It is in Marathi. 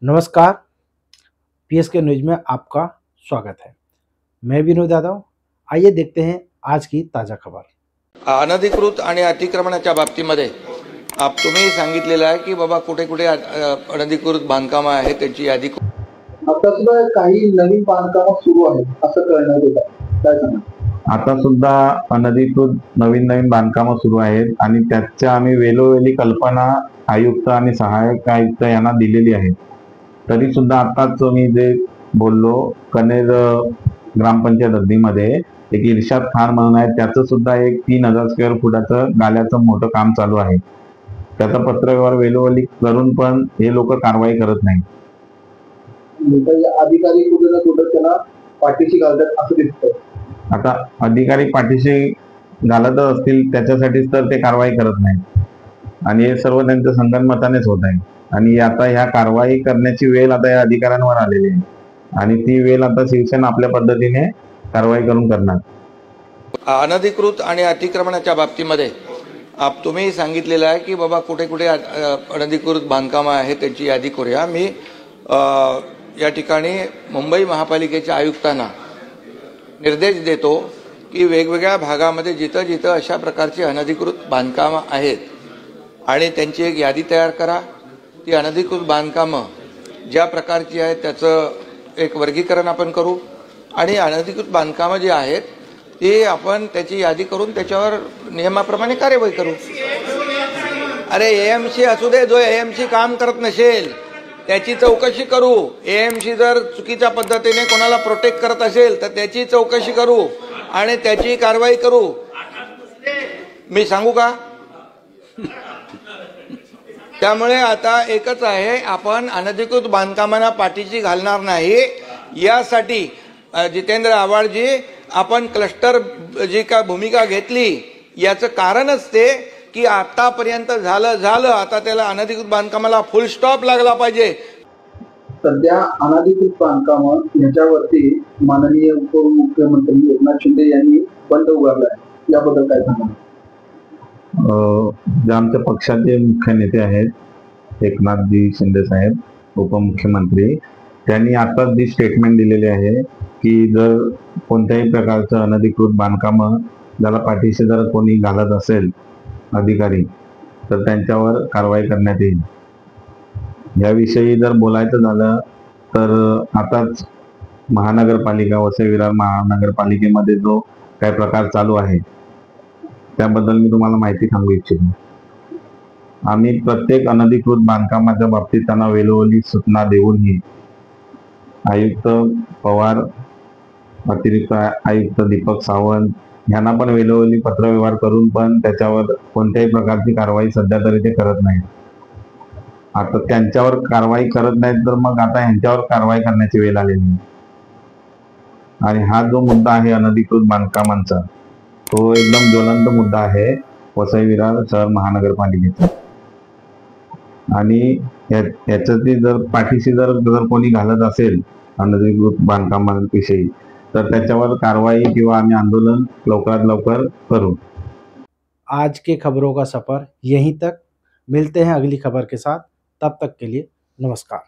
नमस्कार, पीएसके न्यूज में आपका स्वागत है। मैं विनोद यादव। आइए देखते हैं आज की ताजा खबर। अनधिकृत आणि अतिक्रमणाच्या बाबतीमध्ये तुम्ही सांगितलेलं आहे की बाबा कुठे कुठे अनधिकृत बांधकाम आहे त्याची यादी आता सुद्धा काही नवीन बांधकाम सुरू आहेत असं कळण्यात येत आहे। काय सांगणार? आता सुद्धा अनधिकृत नवीन बांधकाम सुरू आहेत आणि त्याच्या आम्ही वेळोवेळी कल्पना आयुक्त आणि सहाय्यक आयुक्त यांना दिलेली आहे। तरी सुद्धा आताच मी जे बोललो कनेर ग्रामपंचायत हद्दीमध्ये एक इर्शाद खान म्हणून आहे, त्याचं सुद्धा एक 3000 स्क्वेअर फुटाचं गाल्याचं मोठं काम चालू आहे। त्याचा पत्रव्यवहार वेळोवेळी करून पण हे लोक कारवाई करत नाही। अधिकारी कुठे ना कुठे त्यांना पाठीशी घालतात असं दिसतंय। आता अधिकारी पाठीशी घालतच असतील त्याच्यासाठीच तर ते कारवाई करत नाही आणि हे सर्व त्यांच्या संगनमतानेच होत आहे। आणि आता ह्या कारवाई करण्याची वेळ आता या अधिकाऱ्यांवर आलेली आहे आणि ती वेळ आता शिवसेना आपल्या पद्धतीने कारवाई करून करणार। अनधिकृत आणि अतिक्रमणाच्या बाबतीमध्ये तुम्ही सांगितलेलं आहे की बाबा कुठे कुठे अनधिकृत बांधकाम आहे त्याची यादी करूया। मी या ठिकाणी मुंबई महापालिकेच्या आयुक्तांना निर्देश देतो की वेगवेगळ्या भागामध्ये जिथं जिथं अशा प्रकारची अनधिकृत बांधकाम आहेत आणि त्यांची एक यादी तयार करा। ती अनधिकृत बांधकामं ज्या प्रकारची आहेत त्याचं एक वर्गीकरण आपण करू आणि अनधिकृत बांधकामं जी आहेत ती आपण त्याची यादी करून त्याच्यावर नियमाप्रमाणे कार्यवाही करू। अरे एएमसी असू दे, जो एएमसी काम करत नसेल त्याची चौकशी करू। एएमसी जर चुकीच्या पद्धतीने कोणाला प्रोटेक्ट करत असेल तर त्याची चौकशी करू आणि त्याची कारवाई करू। मी सांगू का? त्यामुळे आता एकच आहे, आपण अनधिकृत बांधकामांना पाठीशी घालणार नाही। यासाठी जितेंद्र आव्हाडजी आपण क्लस्टर जी का भूमिका घेतली याचं कारणच ते की आतापर्यंत झालं आता त्याला अनधिकृत बांधकामाला फुल स्टॉप लागला पाहिजे। सध्या अनधिकृत बांधकाम याच्यावरती माननीय उपमुख्यमंत्री एकनाथ शिंदे यांनी बंद उगारला आहे, याबद्दल काय सांगणार? जे आमच्या पक्षाचे मुख्य नेते आहेत एकनाथजी शिंदे साहेब उपमुख्यमंत्री, त्यांनी आताच जी स्टेटमेंट दिलेली आहे की जर कोणत्याही प्रकारचं अनधिकृत बांधकाम ज्याला पाठीशी जर कोणी घालत असेल अधिकारी तर त्यांच्यावर कारवाई करण्यात येईल। याविषयी जर बोलायचं झालं तर आताच महानगरपालिका वसई विरार महानगरपालिकेमध्ये जो काय प्रकार चालू आहे त्याबद्दल मी तुम्हाला माहिती सांगू इच्छितो। आम्ही प्रत्येक अनधिकृत बांधकामाच्या बाबतीत त्यांना वेळोवेळी सूचना देऊनही आयुक्त पवार, अतिरिक्त आयुक्त दीपक सावंत यांना पण वेळोवेळी पत्रव्यवहार करून पण त्याच्यावर कोणत्याही प्रकारची कारवाई सध्या तरी ते करत नाहीत। आता त्यांच्यावर कारवाई करत नाहीत तर मग आता ह्यांच्यावर कारवाई करण्याची वेळ आलेली आहे। आणि हा जो मुद्दा आहे अनधिकृत बांधकामांचा तो एकदम ज्वलंत मुद्दा आहे वसई विरार शहर महानगरपालिकेचा आणि याच्याची जर पाठीशी जर कोणी घालत असेल अनधिकृत बांधकामांविषयी तर त्याच्यावर कारवाई किंवा आम्ही आंदोलन लवकरात लवकर करू। आज के खबरों का सफर यहीं तक। मिलते हैं अगली खबर के साथ, तब तक के लिए नमस्कार।